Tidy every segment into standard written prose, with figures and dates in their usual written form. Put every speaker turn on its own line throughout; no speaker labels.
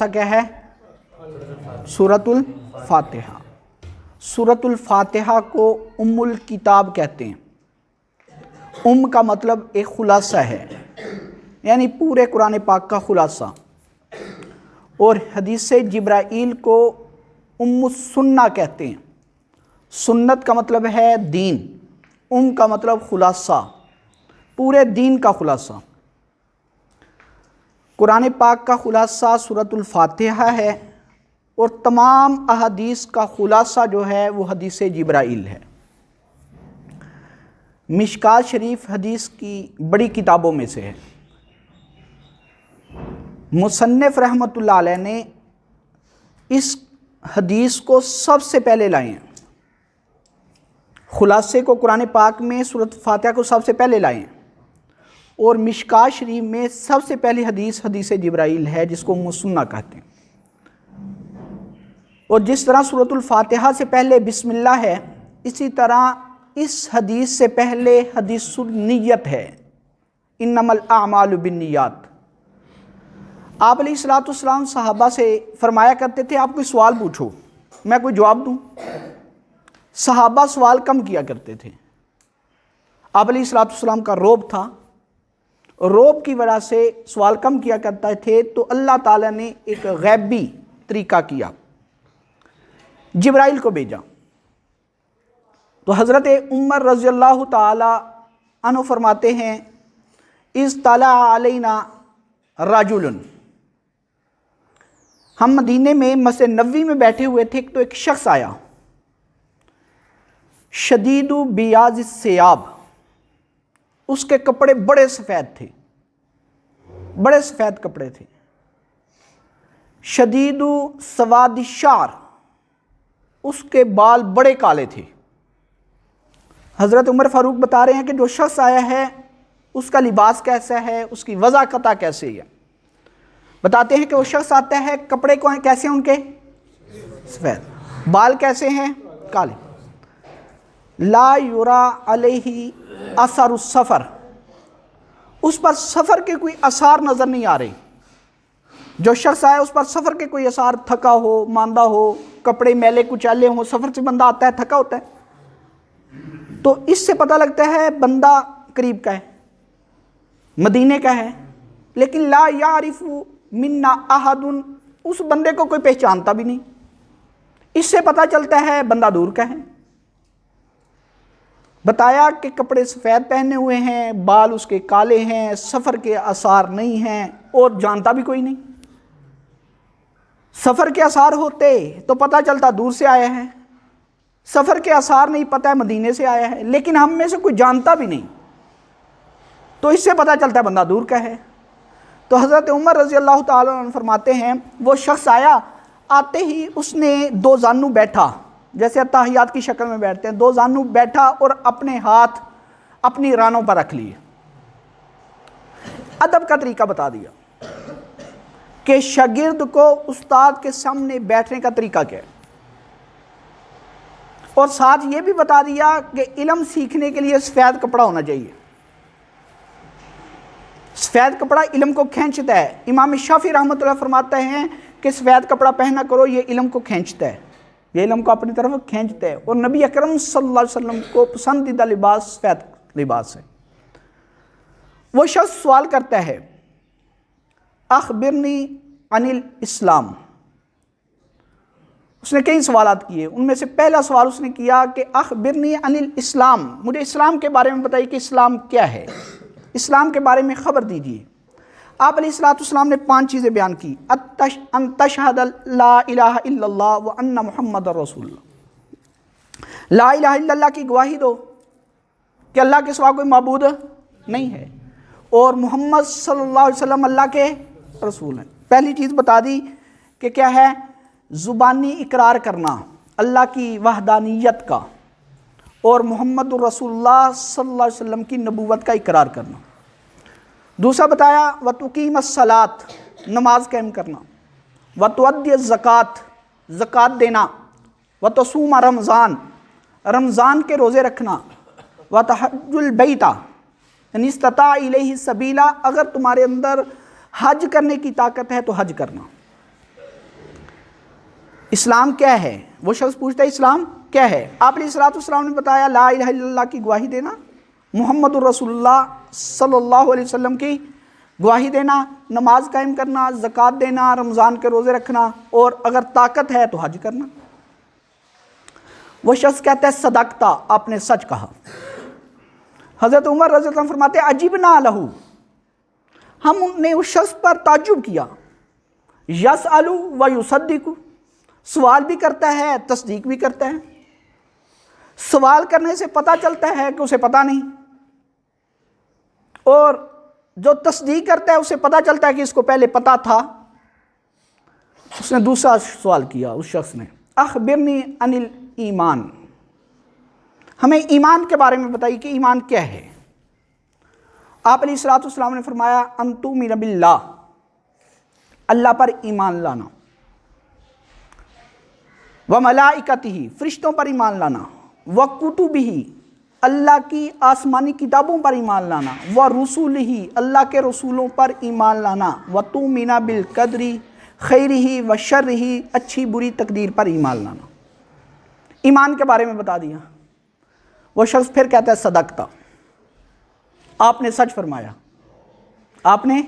خلاصہ کیا ہے؟ سورۃ الفاتحہ۔ سورۃ الفاتحہ کو ام الکتاب کہتے ہیں۔ ام کا مطلب ایک خلاصہ ہے، یعنی پورے قرآن پاک کا خلاصہ۔ اور حدیث جبرائیل کو ام السنہ کہتے ہیں۔ سنت کا مطلب ہے دین، ام کا مطلب خلاصہ، پورے دین کا خلاصہ۔ قرآن پاک کا خلاصہ سورۃ الفاتحہ ہے، اور تمام احادیث کا خلاصہ جو ہے وہ حدیث جبرائیل ہے۔ مشکوٰۃ شریف حدیث کی بڑی کتابوں میں سے ہے۔ مصنف رحمۃ اللہ علیہ نے اس حدیث کو سب سے پہلے لائے ہیں، خلاصے کو قرآن پاک میں سورۃ فاتحہ کو سب سے پہلے لائے ہیں، اور مشکوٰۃ شریف میں سب سے پہلی حدیث حدیث جبرائیل ہے، جس کو ام السنہ کہتے ہیں۔ اور جس طرح سورۃ الفاتحہ سے پہلے بسم اللہ ہے، اسی طرح اس حدیث سے پہلے حدیث النیت ہے، انما الاعمال بالنیات۔ آپ علیہ الصلوۃ والسلام صحابہ سے فرمایا کرتے تھے آپ کوئی سوال پوچھو میں کوئی جواب دوں۔ صحابہ سوال کم کیا کرتے تھے۔ آپ علیہ الصلوۃ والسلام کا رعب تھا، رعب کی وجہ سے سوال کم کیا کرتے تھے، تو اللہ تعالیٰ نے ایک غیبی طریقہ کیا، جبرائیل کو بھیجا۔ تو حضرت عمر رضی اللہ تعالی عنہ فرماتے ہیں اذ طلع علینا رجل، ہم مدینے میں مسجد نبوی میں بیٹھے ہوئے تھے، تو ایک شخص آیا، شدید بیاض الثیاب، اس کے کپڑے بڑے سفید تھے، بڑے سفید کپڑے تھے، شدید سواد الشعر، اس کے بال بڑے کالے تھے۔ حضرت عمر فاروق بتا رہے ہیں کہ جو شخص آیا ہے اس کا لباس کیسا ہے، اس کی وضاحت کیسے ہے۔ بتاتے ہیں کہ وہ شخص آتا ہے، کپڑے کیسے ہیں ان کے؟ سفید، بال کیسے ہیں؟ کالے۔ لا یرا علیہ اثر السفر، اس پر سفر کے کوئی آثار نظر نہیں آ رہے۔ جو شخص آیا اس پر سفر کے کوئی آثار، تھکا ہو، ماندہ ہو، کپڑے میلے کچیلے ہوں، سفر سے بندہ آتا ہے تھکا ہوتا ہے، تو اس سے پتہ لگتا ہے بندہ قریب کا ہے، مدینے کا ہے۔ لیکن لا یعرف منا احد، اس بندے کو کوئی پہچانتا بھی نہیں، اس سے پتہ چلتا ہے بندہ دور کا ہے۔ بتایا کہ کپڑے سفید پہنے ہوئے ہیں، بال اس کے کالے ہیں، سفر کے آثار نہیں ہیں، اور جانتا بھی کوئی نہیں۔ سفر کے آثار ہوتے تو پتہ چلتا دور سے آیا ہے، سفر کے آثار نہیں، پتہ ہے مدینے سے آیا ہے، لیکن ہم میں سے کوئی جانتا بھی نہیں، تو اس سے پتہ چلتا ہے بندہ دور کا ہے۔ تو حضرت عمر رضی اللہ تعالیٰ عنہ فرماتے ہیں وہ شخص آیا، آتے ہی اس نے دو زانو بیٹھا، جیسے اتحیات کی شکل میں بیٹھتے ہیں، دو زانو بیٹھا اور اپنے ہاتھ اپنی رانوں پر رکھ لیے۔ ادب کا طریقہ بتا دیا کہ شاگرد کو استاد کے سامنے بیٹھنے کا طریقہ کیا ہے، اور ساتھ یہ بھی بتا دیا کہ علم سیکھنے کے لیے سفید کپڑا ہونا چاہیے۔ سفید کپڑا علم کو کھینچتا ہے۔ امام شافعی رحمۃ اللہ فرماتے ہیں کہ سفید کپڑا پہنا کرو، یہ علم کو کھینچتا ہے، یہ علم کو اپنی طرف کھینچتا ہے، اور نبی اکرم صلی اللہ علیہ وسلم کو پسندیدہ لباس سفید لباس ہے۔ وہ شخص سوال کرتا ہے اخبرنی عن الاسلام، اس نے کئی سوالات کیے، ان میں سے پہلا سوال اس نے کیا کہ اخبرنی عن الاسلام، مجھے اسلام کے بارے میں بتائیے کہ اسلام کیا ہے، اسلام کے بارے میں خبر دیجیے۔ آپ علیہ الصلوۃ والسلام نے 5 چیزیں بیان کی، ان تشہد لا الہ الا اللہ وان محمد رسول اللہ، لا الہ الا اللہ کی گواہی دو کہ اللہ کے سوا کوئی معبود نہیں ہے، اور محمد صلی اللہ علیہ وسلم اللہ کے رسول ہیں۔ پہلی چیز بتا دی کہ کیا ہے، زبانی اقرار کرنا اللہ کی وحدانیت کا، اور محمد الرسول اللہ صلی اللہ علیہ وسلم کی نبوت کا اقرار کرنا۔ دوسرا بتایا وَتُقِيمَ الصَّلَاةَ، نماز قائم کرنا، وَتُؤَدِّيَ الزَّكَاةَ، زکوٰۃ دینا، وَتَصُومَ رمضان، رمضان کے روزے رکھنا، وَتَحَجُّ الْبَيْتَ، ان استطاع الیہ سبیلا، اگر تمہارے اندر حج کرنے کی طاقت ہے تو حج کرنا۔ اسلام کیا ہے؟ وہ شخص پوچھتا ہے اسلام کیا ہے؟ آپ علیہ الصلوۃ والسلام نے بتایا لا الہ الا اللہ کی گواہی دینا، محمد الرسول اللہ صلی اللہ علیہ وسلم کی گواہی دینا، نماز قائم کرنا، زکوٰۃ دینا، رمضان کے روزے رکھنا، اور اگر طاقت ہے تو حج کرنا۔ وہ شخص کہتا ہے صدقتا، آپ نے سچ کہا۔ حضرت عمر رضی اللہ عنہ فرماتے ہیں عجبنا لہو، ہم نے اس شخص پر تعجب کیا، یسأل و یصدق، سوال بھی کرتا ہے تصدیق بھی کرتا ہے۔ سوال کرنے سے پتہ چلتا ہے کہ اسے پتہ نہیں، اور جو تصدیق کرتا ہے اسے پتہ چلتا ہے کہ اس کو پہلے پتہ تھا۔ اس نے دوسرا سوال کیا، اس شخص نے اخبرنی عن الایمان، ہمیں ایمان کے بارے میں بتائیے کہ ایمان کیا ہے۔ آپ علیہ الصلوۃ والسلام نے فرمایا ان تؤمن باللہ، اللہ پر ایمان لانا، وملائکتہ، فرشتوں پر ایمان لانا، وکتبہ، اللہ کی آسمانی کتابوں پر ایمان لانا، ورسلہ، اللہ کے رسولوں پر ایمان لانا، وتؤمن بالقدر خیرہ وشرہ، اچھی بری تقدیر پر ایمان لانا۔ ایمان کے بارے میں بتا دیا۔ وہ شخص پھر کہتا ہے صدقتا، آپ نے سچ فرمایا، آپ نے۔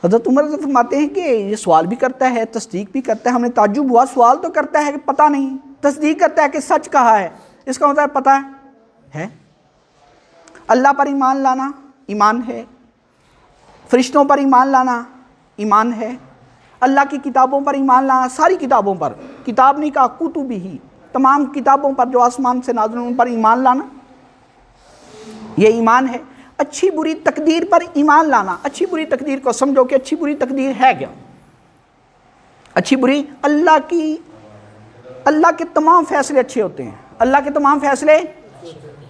حضرت عمر فرماتے ہیں کہ یہ سوال بھی کرتا ہے تصدیق بھی کرتا ہے، ہم نے تعجب ہوا، سوال تو کرتا ہے کہ پتہ نہیں، تصدیق کرتا ہے کہ سچ کہا ہے، اس کا مطلب پتہ ہے۔ اللہ پر ایمان لانا ایمان ہے، فرشتوں پر ایمان لانا ایمان ہے، اللہ کی کتابوں پر ایمان لانا، ساری کتابوں پر، کتاب نہیں کہا کتبہ، تمام کتابوں پر جو آسمان سے نازل ان پر ایمان لانا، یہ ایمان ہے۔ اچھی بری تقدیر پر ایمان لانا، اچھی بری تقدیر کو سمجھو کہ اچھی بری تقدیر ہے کیا؟ اچھی بری اللہ کے تمام فیصلے اچھے ہوتے ہیں، اللہ کے تمام فیصلے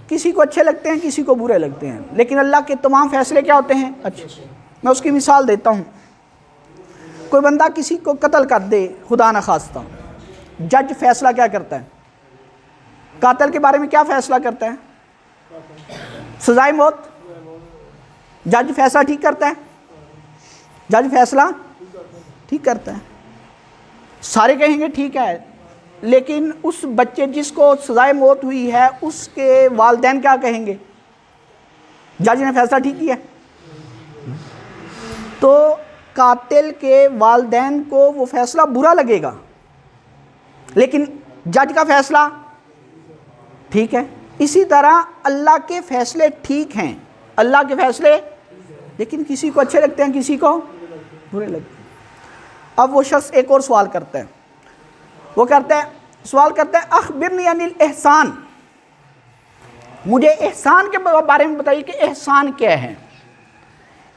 کسی کو اچھے لگتے ہیں کسی کو برے لگتے ہیں، لیکن اللہ کے تمام فیصلے کیا ہوتے ہیں؟ اچھے۔ میں اس کی مثال دیتا ہوں، کوئی بندہ کسی کو قتل کر دے خدا نخواستہ، جج فیصلہ کیا کرتا ہے؟ قاتل کے بارے میں کیا فیصلہ کرتا ہے؟ سزائے موت۔ جج فیصلہ ٹھیک کرتا ہے؟ جج فیصلہ ٹھیک کرتا ہے، سارے کہیں گے ٹھیک ہے، لیکن اس بچے جس کو سزائے موت ہوئی ہے اس کے والدین کیا کہیں گے؟ جج نے فیصلہ ٹھیک کیا۔ تو قاتل کے والدین کو وہ فیصلہ برا لگے گا، لیکن جج کا فیصلہ ٹھیک ہے۔ اسی طرح اللہ کے فیصلے ٹھیک ہیں، اللہ کے فیصلے، لیکن کسی کو اچھے لگتے ہیں کسی کو برے لگتے ہیں۔ اب وہ شخص ایک اور سوال کرتا ہے، وہ سوال کرتا ہے اخبرنی عن الاحسان، مجھے احسان کے بارے میں بتائیے کہ احسان کیا ہے؟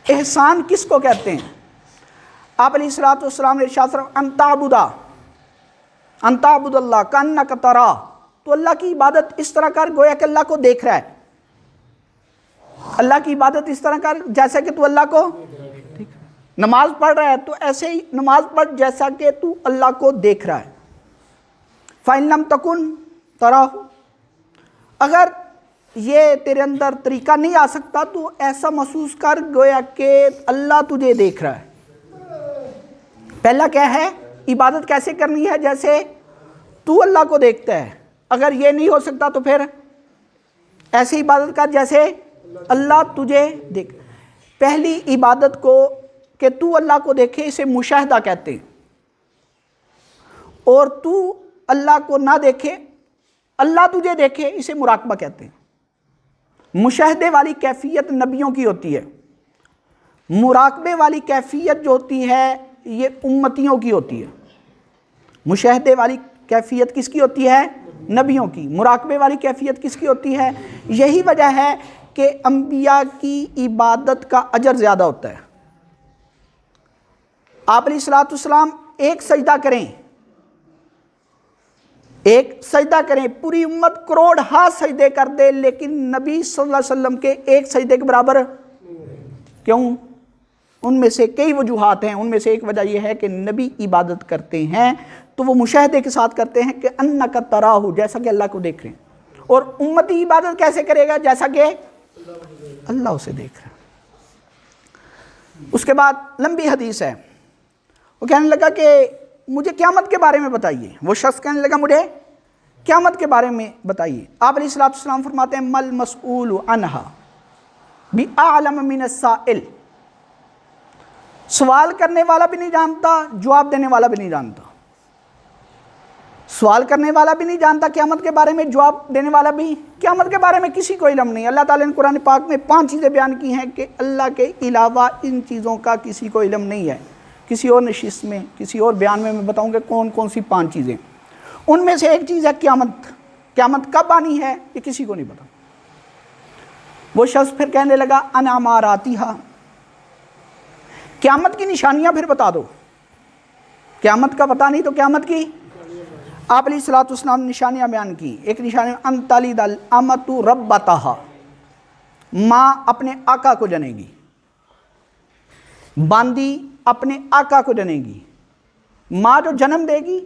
احسان کس کو کہتے ہیں؟ آپ علیہ الصلوۃ والسلام نے ارشاد فرمایا ان تعبد اللہ کأنک تراہ، تو اللہ کی عبادت اس طرح کر گویا کہ اللہ کو دیکھ رہا ہے، اللہ کی عبادت اس طرح کر جیسا کہ تو اللہ کو دیکھ رہا ہے۔ نماز پڑھ رہا ہے تو ایسے ہی نماز پڑھ جیسا کہ تو اللہ کو دیکھ رہا ہے۔ فَإِن لَمْ تَكُنْ تَرَاهُ، اگر یہ تیرے اندر طریقہ نہیں آ سکتا تو ایسا محسوس کر گویا کہ اللہ تجھے دیکھ رہا ہے۔ پہلا کیا ہے؟ عبادت کیسے کرنی ہے؟ جیسے تو اللہ کو دیکھتا ہے۔ اگر یہ نہیں ہو سکتا تو پھر ایسی عبادت کر جیسے اللہ تجھے دیکھ۔ پہلی عبادت کو کہ تو اللہ کو دیکھے اسے مشاہدہ کہتے ہیں، اور تو اللہ کو نہ دیکھے اللہ تجھے دیکھے اسے مراقبہ کہتے ہیں۔ مشاہدے والی کیفیت نبیوں کی ہوتی ہے، مراقبے والی کیفیت جو ہوتی ہے یہ امتیوں کی ہوتی ہے۔ مشاہدے والی کیفیت کس کی ہوتی ہے؟ نبیوں کی۔ مراقبے والی کیفیت کس کی ہوتی ہے؟ یہی وجہ ہے کہ انبیاء کی عبادت کا اجر زیادہ ہوتا ہے۔ آپ علیہ الصلوۃ والسلام ایک سجدہ کریں، پوری امت کروڑ ہا سجدے کر دے، لیکن نبی صلی اللہ علیہ وسلم کے ایک سجدے کے برابر کیوں؟ ان میں سے کئی وجوہات ہیں، ان میں سے ایک وجہ یہ ہے کہ نبی عبادت کرتے ہیں تو وہ مشاہدے کے ساتھ کرتے ہیں کہ انک تراہ، جیسا کہ اللہ کو دیکھ رہے ہیں۔ اور امتی عبادت کیسے کرے گا؟ جیسا کہ اللہ اسے دیکھ رہا ہے۔ اس کے بعد لمبی حدیث ہے، وہ کہنے لگا کہ مجھے قیامت کے بارے میں بتائیے. وہ شخص کہنے لگا مجھے قیامت کے بارے میں بتائیے. آپ علیہ السلام فرماتے ہیں مل مسئول عنہا بِأَعْلَمَ مِنَ السَّائِلِ. سوال کرنے والا بھی نہیں جانتا, جواب دینے والا بھی نہیں جانتا. سوال کرنے والا بھی نہیں جانتا قیامت کے بارے میں, جواب دینے والا بھی. قیامت کے بارے میں کسی کو علم نہیں. اللہ تعالیٰ نے قرآن پاک میں 5 چیزیں بیان کی ہیں کہ اللہ کے علاوہ ان چیزوں کا کسی کو علم نہیں ہے. کسی اور نشست میں, کسی اور بیان میں بتاؤں گا کون کون سی 5 چیزیں. ان میں سے ایک چیز ہے قیامت. قیامت کب آنی ہے یہ کسی کو نہیں پتا. وہ شخص پھر کہنے لگا انا اماراتھا, قیامت کی نشانیاں پھر بتا دو. قیامت کا پتہ نہیں تو قیامت کی. آپ علیہ السلام نے نشانیاں بیان کی. ایک نشانی ان تلد الامۃ ربتہا, ماں اپنے آقا کو جنے گی. باندی اپنے آقا کو جنے گی. ماں جو جنم دے گی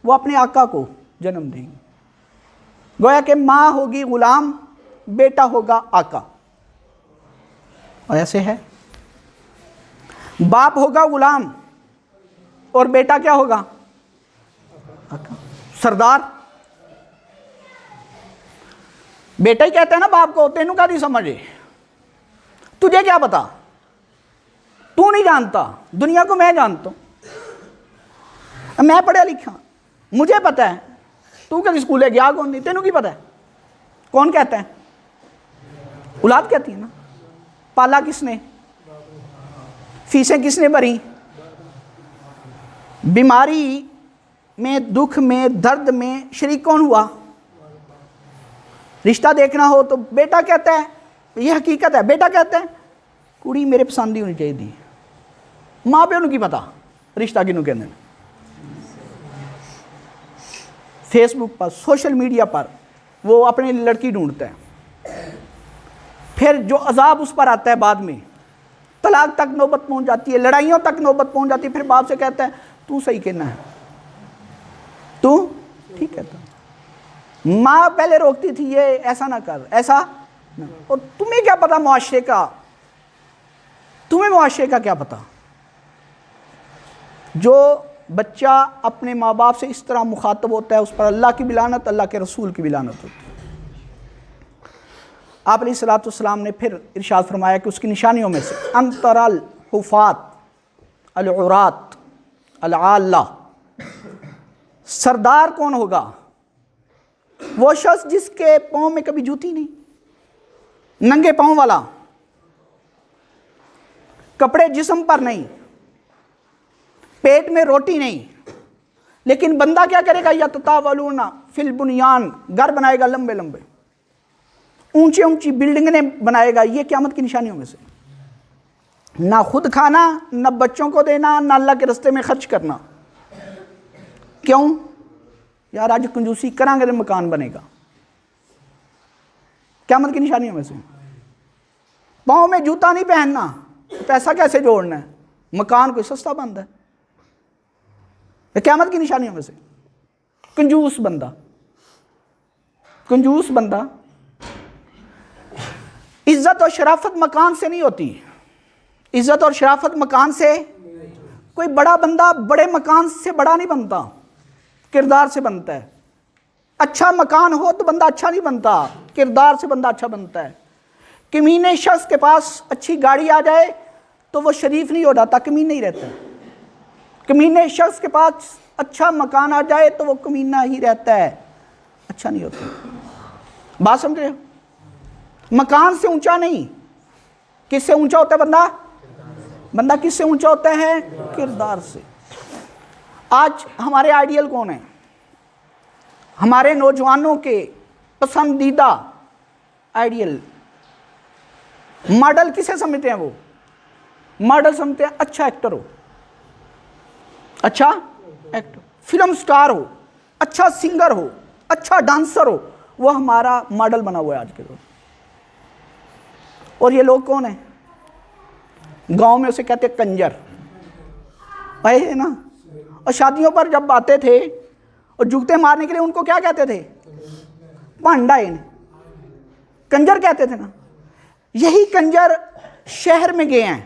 وہ اپنے آقا کو جنم دے گی. گویا کہ ماں ہوگی غلام, بیٹا ہوگا آقا. اور ایسے ہے, باپ ہوگا غلام اور بیٹا کیا ہوگا آقا, سردار. بیٹا ہی کہتے ہیں نا باپ کو, تینوں کا نہیں سمجھے, تجھے کیا پتا, تو نہیں جانتا, دنیا کو میں جانتا ہوں, میں پڑھا لکھا, مجھے پتا ہے. تو کیا اسکولے گیا کون نہیں, تینوں کی پتا ہے. کون کہتا ہے, اولاد کہتی ہے نا. پالا کس نے, فیسیں کس نے بھری, بیماری میں, دکھ میں, درد میں شریک کون ہوا. رشتہ دیکھنا ہو تو بیٹا کہتا ہے, یہ حقیقت ہے, بیٹا کہتا ہے کڑی میرے پسند ہی ہونی چاہیے تھی. ماں پہ ان کی پتا رشتہ کنوں کے اندر. فیس بک پر, سوشل میڈیا پر وہ اپنی لڑکی ڈھونڈتا ہے, پھر جو عذاب اس پر آتا ہے بعد میں, طلاق تک نوبت پہنچ جاتی ہے, لڑائیوں تک نوبت پہنچ جاتی ہے. پھر باپ سے کہتا ہے تو صحیح کہنا ہے, تو ٹھیک کہتا. ماں پہلے روکتی تھی یہ ایسا نہ کر, ایسا نہ. اور تمہیں کیا پتا معاشرے کا, تمہیں معاشرے کا کیا پتا. جو بچہ اپنے ماں باپ سے اس طرح مخاطب ہوتا ہے اس پر اللہ کی بھی لعنت, اللہ کے رسول کی بھی لعنت ہوتی ہے. آپ علیہ السلام نے پھر ارشاد فرمایا کہ اس کی نشانیوں میں سے ان تری الحفاۃ العراۃ العالہ. سردار کون ہوگا, وہ شخص جس کے پاؤں میں کبھی جوتی نہیں, ننگے پاؤں والا, کپڑے جسم پر نہیں, پیٹ میں روٹی نہیں, لیکن بندہ کیا کرے گا, یتطاولون فی البنیان, گھر بنائے گا لمبے لمبے, اونچی اونچی بلڈنگیں بنائے گا. یہ قیامت کی نشانیوں میں سے. نہ خود کھانا, نہ بچوں کو دینا, نہ اللہ کے رستے میں خرچ کرنا. کیوں یار, آج کنجوسی کریں گے تو مکان بنے گا. قیامت کی نشانیوں میں سے. پاؤں میں جوتا نہیں پہننا, پیسہ کیسے جوڑنا ہے, مکان کوئی سستا بند ہے. قیامت کی نشانیوں میں سے. کنجوس بندہ, کنجوس بندہ. عزت اور شرافت مکان سے نہیں ہوتی. عزت اور شرافت مکان سے, کوئی بڑا بندہ بڑے مکان سے بڑا نہیں بنتا, کردار سے بنتا ہے. اچھا مکان ہو تو بندہ اچھا نہیں بنتا, کردار سے بندہ اچھا بنتا ہے. کمینے شخص کے پاس اچھی گاڑی آ جائے تو وہ شریف نہیں ہو جاتا, کمینہ ہی رہتا ہے. کمینے شخص کے پاس اچھا مکان آ جائے تو وہ کمینہ ہی رہتا ہے, اچھا نہیں ہوتا. بات سمجھ رہے ہو, مکان سے اونچا نہیں. کس سے اونچا ہوتا ہے بندہ, بندہ کس سے اونچا ہوتا ہے, کردار سے. آج ہمارے آئیڈیل کون ہیں, ہمارے نوجوانوں کے پسندیدہ آئیڈیل ماڈل کسے سمجھتے ہیں, وہ ماڈل سمجھتے ہیں اچھا ایکٹر ہو, اچھا ایکٹر, فلم سٹار ہو, اچھا سنگر ہو, اچھا ڈانسر ہو. وہ ہمارا ماڈل بنا ہوا ہے آج کے دور. اور یہ لوگ کون ہیں, گاؤں میں اسے کہتے ہیں کنجر, ہے نا. اور شادیوں پر جب آتے تھے اور جوتے مارنے کے لیے ان کو کیا کہتے تھے, پانڈا. کنجر کہتے تھے نا. یہی کنجر شہر میں گئے ہیں,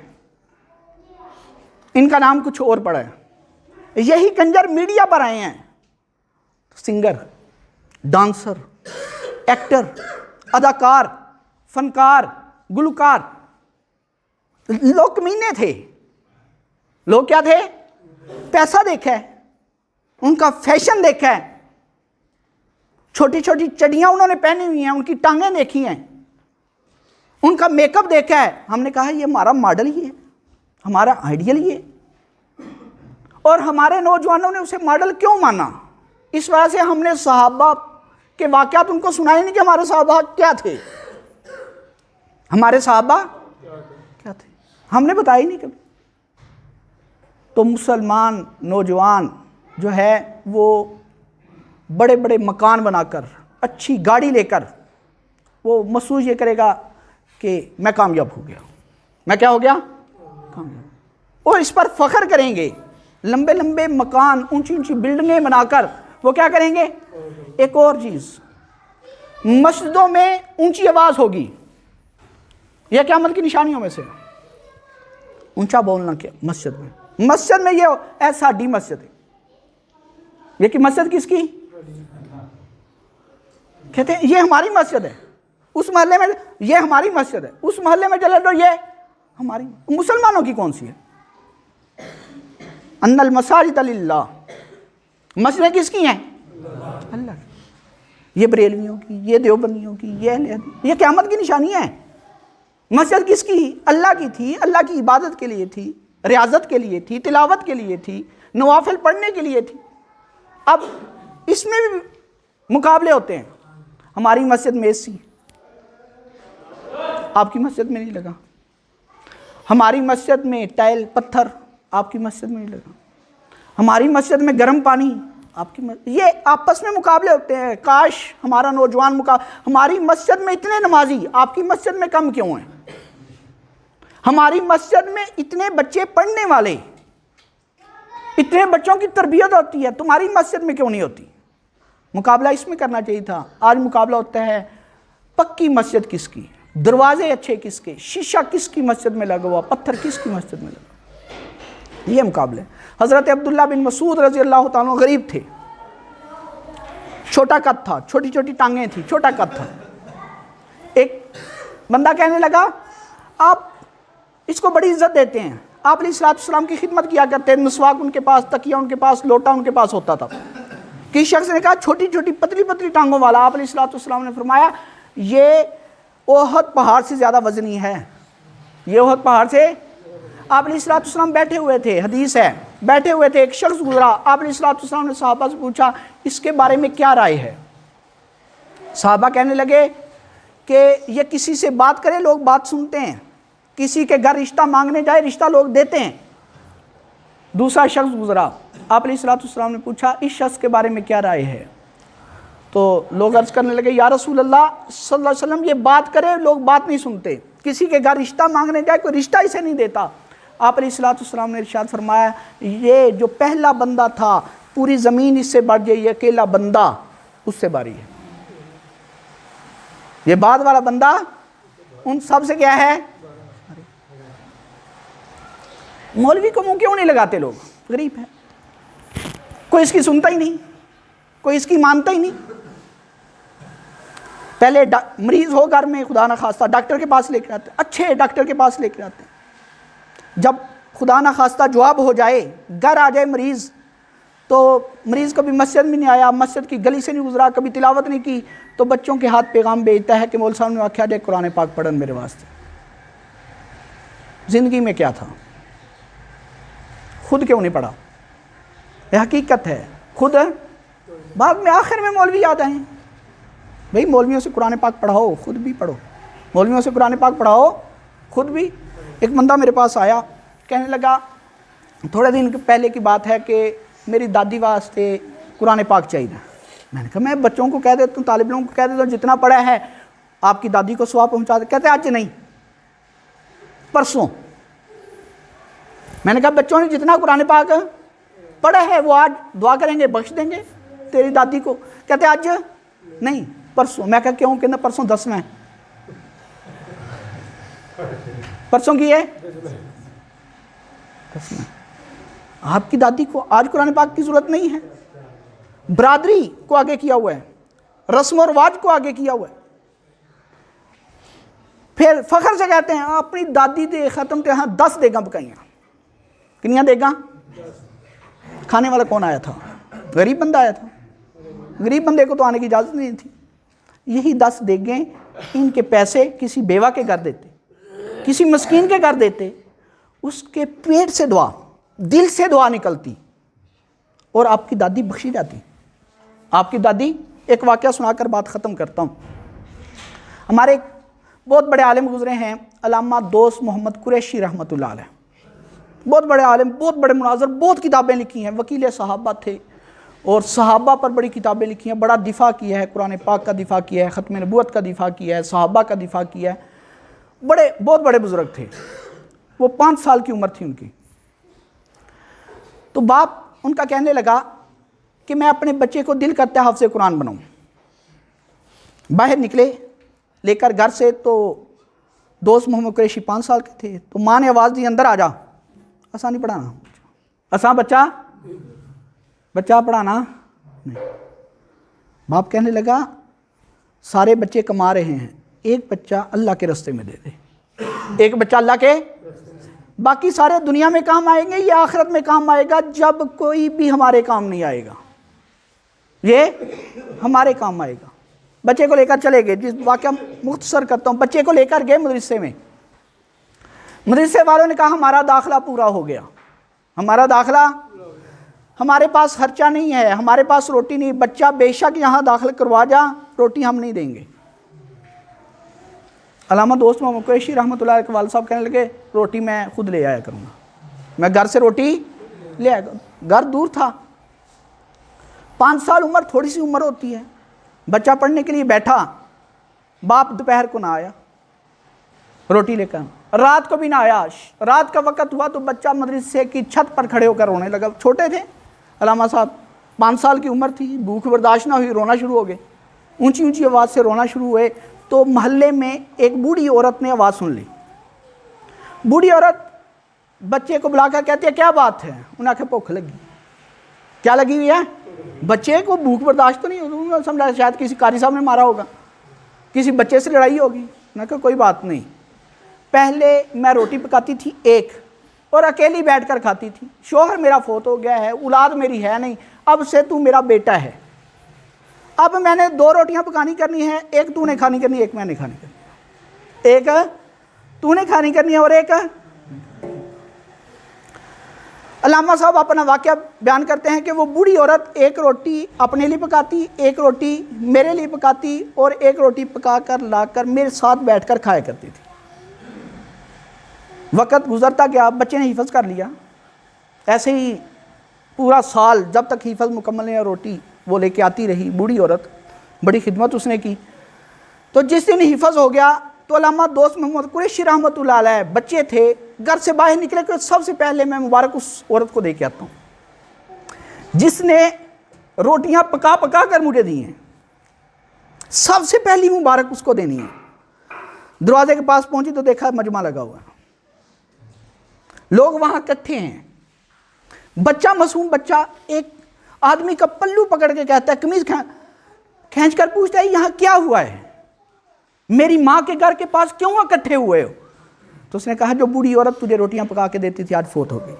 ان کا نام کچھ اور پڑا ہے. یہی کنجر میڈیا پر آئے ہیں، سنگر، ڈانسر، ایکٹر، اداکار، فنکار، گلوکار، لوگ کمینے تھے، لوگ کیا تھے؟ پیسہ دیکھا ہے، ان کا فیشن دیکھا ہے، چھوٹی چھوٹی چڑیاں انہوں نے پہنی ہوئی ہیں، ان کی ٹانگیں دیکھی ہیں، ان کا میک اپ دیکھا ہے، ہم نے کہا یہ ہمارا ماڈل ہی ہے، ہمارا آئیڈیل ہی ہے، اور ہمارے نوجوانوں نے اسے ماڈل کیوں مانا؟ اس وجہ سے ہم نے صحابہ کے واقعات ان کو سنائے نہیں کہ ہمارے صحابہ کیا تھے، ہمارے صحابہ کیا تھے، ہم نے بتایا ہی نہیں کبھی۔ تو مسلمان نوجوان جو ہے وہ بڑے بڑے مکان بنا کر، اچھی گاڑی لے کر، وہ محسوس یہ کرے گا کہ میں کامیاب ہو گیا، میں کیا ہو گیا؟ کامیاب، اور اس پر فخر کریں گے، لمبے لمبے مکان، اونچی اونچی بلڈنگیں بنا کر وہ کیا کریں گے؟ ایک اور چیز، مسجدوں میں اونچی آواز ہوگی، یہ قیامت کی نشانیوں میں سے اونچا بولنا، کیا مسجد میں یہ ساڈی مسجد ہے، یہ کہ مسجد کس کی؟ کہتے ہیں یہ ہماری مسجد ہے، اس محلے میں یہ ہماری مسجد ہے، اس محلے میں چلے تو یہ ہماری۔ مسلمانوں کی کون سی ہے؟ ان المساجد للہ، مسجدیں کس کی ہیں؟ اللہ کی۔ یہ بریلویوں کی، یہ دیوبندیوں کی، یہ قیامت کی نشانی ہے۔ مسجد کس کی؟ اللہ کی تھی، اللہ کی عبادت کے لیے تھی، ریاضت کے لیے تھی، تلاوت کے لیے تھی، نوافل پڑھنے کے لیے تھی۔ اب اس میں بھی مقابلے ہوتے ہیں، ہماری مسجد میں اے سی، آپ کی مسجد میں نہیں لگا، ہماری مسجد میں ٹائل پتھر، آپ کی مسجد میں نہیں لگا، ہماری مسجد میں گرم پانی، آپ کی مسجد، یہ آپس میں مقابلے ہوتے ہیں۔ کاش ہمارا نوجوان ہماری مسجد میں اتنے نمازی، آپ کی مسجد میں کم کیوں ہیں؟ ہماری مسجد میں اتنے بچے پڑھنے والے، اتنے بچوں کی تربیت ہوتی ہے، تمہاری مسجد میں کیوں نہیں ہوتی؟ مقابلہ اس میں کرنا چاہیے تھا۔ آج مقابلہ ہوتا ہے پکی مسجد کس کی، دروازے اچھے کس کے، شیشہ کس کی مسجد میں لگا ہوا، پتھر کس کی مسجد میں لگا، یہ مقابلے۔ حضرت عبداللہ بن مسعود رضی اللہ تعالیٰ غریب تھے، چھوٹا قد تھا، چھوٹی چھوٹی ٹانگیں تھی، چھوٹا قد تھا۔ ایک بندہ کہنے لگا آپ اس کو بڑی عزت دیتے ہیں، آپ علیہ السلام کی خدمت کیا کرتے ہیں، مسواک ان کے پاس، تکیہ ان کے پاس، لوٹا ان کے پاس ہوتا تھا۔ کسی شخص نے کہا چھوٹی چھوٹی پتلی پتلی ٹانگوں والا، آپ علیہ السلام نے فرمایا یہ احد پہاڑ سے زیادہ وزنی ہے، یہ احد پہاڑ سے۔ آپ علیہ السلام بیٹھے ہوئے تھے، حدیث ہے، بیٹھے ہوئے تھے، ایک شخص گزرا، آپ علیہ السلام نے صحابہ سے پوچھا اس کے بارے میں کیا رائے ہے؟ صحابہ کہنے لگے کہ یہ کسی سے بات کرے لوگ بات سنتے ہیں، کسی کے گھر رشتہ مانگنے جائے رشتہ لوگ دیتے ہیں۔ دوسرا شخص گزرا، آپ علیہ السلام نے پوچھا اس شخص کے بارے میں کیا رائے ہے؟ تو لوگ عرض کرنے لگے یا رسول اللہ صلی اللہ علیہ وسلم یہ بات کرے لوگ بات نہیں سنتے، کسی کے گھر رشتہ مانگنے جائے کوئی رشتہ اسے نہیں دیتا۔ آپ علیہ السلام نے ارشاد فرمایا یہ جو پہلا بندہ تھا پوری زمین اس سے بڑھ جائے، یہ اکیلا بندہ اس سے باری ہے، یہ بعد والا بندہ ان سب سے کیا ہے؟ مولوی کو منہ کیوں نہیں لگاتے لوگ؟ غریب ہے، کوئی اس کی سنتا ہی نہیں، کوئی اس کی مانتا ہی نہیں۔ پہلے مریض ہو گھر میں خدا نہ خواستہ ڈاکٹر کے پاس لے کے آتے، اچھے ڈاکٹر کے پاس لے کے آتے، جب خدا نہ خواستہ جواب ہو جائے، گھر آ جائے مریض، تو مریض کبھی مسجد میں نہیں آیا، مسجد کی گلی سے نہیں گزرا، کبھی تلاوت نہیں کی، تو بچوں کے ہاتھ پیغام بھیجتا ہے کہ مول صاحب نے آخیا دے قرآن پاک پڑھن میرے واسطے۔ زندگی میں کیا تھا؟ خود کیوں نہیں پڑھا؟ یہ حقیقت ہے، خود بعد میں آخر میں مولوی یاد آئیں، بھئی مولویوں سے قرآن پاک پڑھاؤ، خود بھی پڑھو، مولویوں سے قرآن پاک پڑھاؤ خود بھی۔ ایک بندہ میرے پاس آیا، کہنے لگا تھوڑے دن پہلے کی بات ہے کہ میری دادی واسطے قرآن پاک چاہیے۔ میں نے کہا میں بچوں کو کہہ دیتا ہوں، طالب علموں کو کہہ دیتا ہوں جتنا پڑھا ہے آپ کی دادی کو ثواب پہنچا دے۔ کہتے آج نہیں، پرسوں۔ میں نے کہا بچوں نے جتنا قرآن پاک پڑھا ہے وہ آج دعا کریں گے، بخش دیں گے تیری دادی کو۔ کہتے آج نہیں، پرسوں۔ میں کہا کیوں؟ کہ پرسوں 10 میں، پرسوں کی ہے 10 میں۔ آپ کی دادی کو آج قرآن پاک کی ضرورت نہیں ہے، برادری کو آگے کیا ہوا ہے، رسم و رواج کو آگے کیا ہوا ہے. پھر فخر سے کہتے ہیں اپنی دادی دے ختم تے ہاں 10 دیگاں پکائیاں. کنیاں دیگاں؟ کھانے والا کون آیا تھا؟ غریب بندہ آیا تھا. غریب بندے کو تو آنے کی اجازت نہیں تھی. یہی 10 دیگیں ان کے پیسے کسی بیوہ کے گھر دیتے، کسی مسکین کے گھر دیتے، اس کے پیٹ سے دعا، دل سے دعا نکلتی اور آپ کی دادی بخشی جاتی. آپ کی دادی، ایک واقعہ سنا کر بات ختم کرتا ہوں. ہمارے ایک بہت بڑے عالم گزرے ہیں، علامہ دوست محمد قریشی رحمۃ اللہ علیہ. بہت بڑے عالم، بہت بڑے مناظر، بہت کتابیں لکھی ہیں، وکیل صحابہ تھے اور صحابہ پر بڑی کتابیں لکھی ہیں، بڑا دفاع کیا ہے، قرآن پاک کا دفاع کیا ہے، ختم نبوت کا دفاع کیا ہے، صحابہ کا دفاع کیا ہے. بہت بڑے بزرگ تھے. وہ 5 سال کی عمر تھی ان کی. تو باپ ان کا کہنے لگا کہ میں اپنے بچے کو دل کرتا ہے حافظ قرآن بناؤں. باہر نکلے لے کر گھر سے، تو دوست محمد قریشی 5 سال کے تھے. تو ماں نے آواز دی اندر آ جا، اساں نہیں پڑھانا، اساں بچہ پڑھانا نہیں. باپ کہنے لگا سارے بچے کما رہے ہیں، ایک بچہ اللہ کے راستے میں دے دے، ایک بچہ اللہ کے، باقی سارے دنیا میں کام آئیں گے، یہ آخرت میں کام آئے گا جب کوئی بھی ہمارے کام نہیں آئے گا، یہ ہمارے کام آئے گا. بچے کو لے کر چلے گئے. جس واقعہ مختصر کرتا ہوں، بچے کو لے کر گئے مدرسے میں. مدرسے والوں نے کہا ہمارا داخلہ پورا ہو گیا، ہمارا داخلہ، ہمارے پاس خرچہ نہیں ہے، ہمارے پاس روٹی نہیں، بچہ بے شک یہاں داخل کروا جا، روٹی ہم نہیں دیں گے. علامہ دوست محمد قریشی رحمۃ اللہ علیہ کے والد صاحب کہنے لگے روٹی میں خود لے آیا کروں گا، میں گھر سے روٹی لے آیا کروں. گھر دور تھا، 5 سال عمر تھوڑی سی عمر ہوتی ہے. بچہ پڑھنے کے لیے بیٹھا، باپ دوپہر کو نہ آیا روٹی لے کر، رات کو بھی نہ آیا. رات کا وقت ہوا تو بچہ مدرسے کی چھت پر کھڑے ہو کر رونے لگا. چھوٹے تھے علامہ صاحب، 5 سال کی عمر تھی، بھوک برداشت نہ ہوئی، رونا شروع ہو گئے، اونچی اونچی آواز سے رونا شروع ہوئے. تو محلے میں ایک بوڑھی عورت نے آواز سن لی. بوڑھی عورت بچے کو بلا کر کہتی ہے کیا بات ہے؟ انہیں آخر بھوک لگی. کیا لگی ہوئی ہے؟ بچے کو بھوک برداشت تو نہیں ہوتی. انہوں نے سمجھا شاید کسی قاری صاحب نے مارا ہوگا، کسی بچے سے لڑائی ہوگی. میں کہا کوئی بات نہیں، پہلے میں روٹی پکاتی تھی ایک اور اکیلی بیٹھ کر کھاتی تھی، شوہر میرا فوت ہو گیا ہے، اولاد میری ہے نہیں، اب سے تو میرا بیٹا ہے. اب میں نے 2 روٹیاں پکانی کرنی ہے، ایک تو نے کھانی کرنی ہے، ایک میں نے کھانی کرنی ہے. ایک تو نے کھانی کرنی ہے اور ایک. علامہ صاحب اپنا واقعہ بیان کرتے ہیں کہ وہ بوڑھی عورت ایک روٹی اپنے لیے پکاتی، ایک روٹی میرے لیے پکاتی اور ایک روٹی پکا کر لا کر میرے ساتھ بیٹھ کر کھایا کرتی تھی. وقت گزرتا گیا، بچے نے حفظ کر لیا. ایسے ہی پورا سال جب تک حفظ مکمل نہیں، روٹی وہ لے کے آتی رہی. بوڑھی عورت، بڑی خدمت اس نے کی. تو جس دن حفظ ہو گیا تو علامہ دوست محمد قریشی رحمۃ اللہ علیہ بچے تھے، گھر سے باہر نکلے کہ سب سے پہلے میں مبارک اس عورت کو دے کے آتا ہوں جس نے روٹیاں پکا پکا کر مجھے دی ہیں. سب سے پہلی مبارک اس کو دینی ہے. دروازے کے پاس پہنچی تو دیکھا مجمع لگا ہوا ہے، لوگ وہاں اکٹھے ہیں. بچہ، معصوم بچہ، ایک آدمی کا پلو پکڑ کے کہتا ہے، قمیض کھینچ کر پوچھتا ہے یہاں کیا ہوا ہے، میری ماں کے گھر کے پاس کیوں اکٹھے ہوئے ہو؟ تو اس نے کہا جو بوڑھی عورت تجھے روٹیاں پکا کے دیتی تھی آج فوت ہو گئی.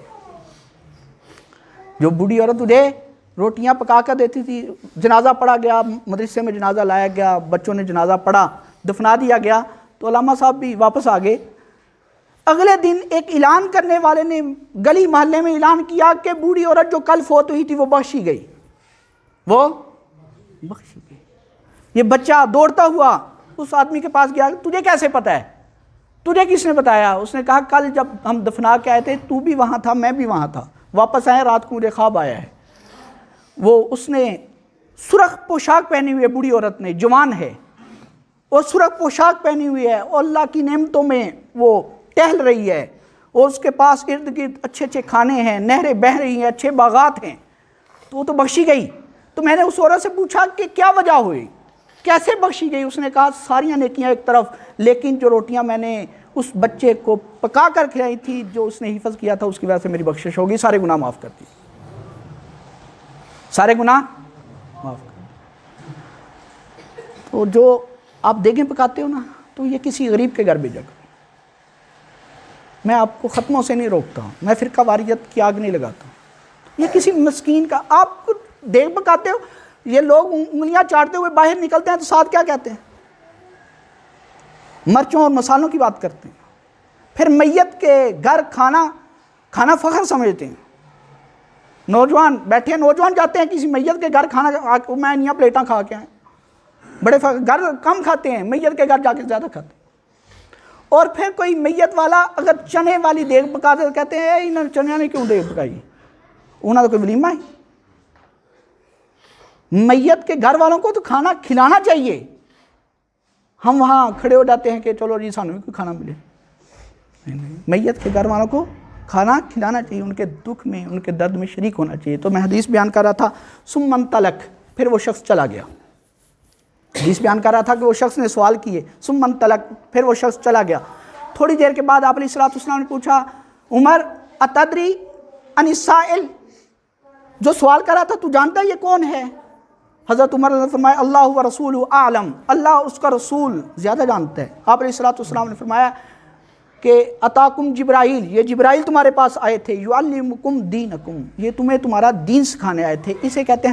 جو بوڑھی عورت تجھے روٹیاں پکا کر دیتی تھی. جنازہ پڑھا گیا، مدرسے میں جنازہ لایا گیا، بچوں نے جنازہ پڑھا، دفنا دیا گیا. تو علامہ صاحب بھی واپس آ گئے. اگلے دن ایک اعلان کرنے والے نے گلی محلے میں اعلان کیا کہ بوڑھی عورت جو کل فوت ہوئی تھی وہ بخشی گئی، وہ بخشی گئی. یہ بچہ دوڑتا ہوا اس آدمی کے پاس گیا، تجھے کیسے پتہ ہے، تجھے کس نے بتایا؟ اس نے کہا کل جب ہم دفنا کے آئے تھے تو بھی وہاں تھا، میں بھی وہاں تھا، واپس آئے رات کو مجھے خواب آیا ہے. وہ اس نے سرخ پوشاک پہنی ہوئی ہے، بوڑھی عورت نے، جوان ہے اور سرخ پوشاک پہنی ہوئی ہے اور اللہ کی نعمتوں میں وہ ٹہل رہی ہے اور اس کے پاس ارد گرد اچھے اچھے کھانے ہیں، نہریں بہہ رہی ہیں، اچھے باغات ہیں. تو وہ تو بخشی گئی. تو میں نے اس عورت سے پوچھا کہ کیا وجہ ہوئی، کیسے بخشی گئی؟ اس نے کہا ساریاں نیکیاں ایک طرف، لیکن جو روٹیاں میں نے اس بچے کو پکا کر کھلائی تھی جو اس نے حفظ کیا تھا، اس کی وجہ سے میری بخشش ہوگی، سارے گناہ معاف کرتی، سارے گناہ معاف کرتی۔ تو جو آپ دیگیں پکاتے ہو نا، تو یہ کسی غریب کے گھر بھیجا کرو۔ میں آپ کو ختموں سے نہیں روکتا ہوں، میں فرقہ واریت کی آگ نہیں لگاتا ہوں، یہ کسی مسکین کا، آپ دیگ پکاتے ہو، یہ لوگ انگلیاں چاٹتے ہوئے باہر نکلتے ہیں تو ساتھ کیا کہتے ہیں؟ مرچوں اور مسالوں کی بات کرتے ہیں۔ پھر میت کے گھر کھانا فخر سمجھتے ہیں۔ نوجوان بیٹھے ہیں، نوجوان جاتے ہیں کسی میت کے گھر کھانا، میں نیا پلیٹاں کھا کے آئے، بڑے گھر کم کھاتے ہیں، میت کے گھر جا کے زیادہ کھاتے ہیں۔ اور پھر کوئی میت والا اگر چنے والی دیگ پکاتے تو کہتے ہیں انہوں نے چنے نے کیوں دیگ پکائی، انہوں نے کوئی ولیمہ ہے؟ میت کے گھر والوں کو تو کھانا کھلانا چاہیے، ہم وہاں کھڑے ہو جاتے ہیں کہ چلو جی سانوں بھی کوئی کھانا ملے۔ نہیں، میت کے گھر والوں کو کھانا کھلانا چاہیے، ان کے دکھ میں، ان کے درد میں شریک ہونا چاہیے۔ تو میں حدیث بیان کر رہا تھا، ثم انطلق، پھر وہ شخص چلا گیا۔ حدیث بیان کر رہا تھا کہ وہ شخص نے سوال کیے، ثم انطلق، پھر وہ شخص چلا گیا۔ تھوڑی دیر کے بعد آپ علیہ الصلوۃ والسلام نے پوچھا، عمر اتدری عن السائل، جو سوال کر رہا تھا تو جانتا ہے یہ کون ہے؟ حضرت عمر نے فرمایا اللہ و رسول اعلم، اللہ اس کا رسول زیادہ جانتا ہے۔ آپ علیہ الصلوۃ والسلام نے فرمایا کہ اتاکم جبرائیل، یہ جبرائیل تمہارے پاس آئے تھے، یعلمکم دینکم، یہ تمہیں تمہارا دین سکھانے آئے تھے، اسے کہتے ہیں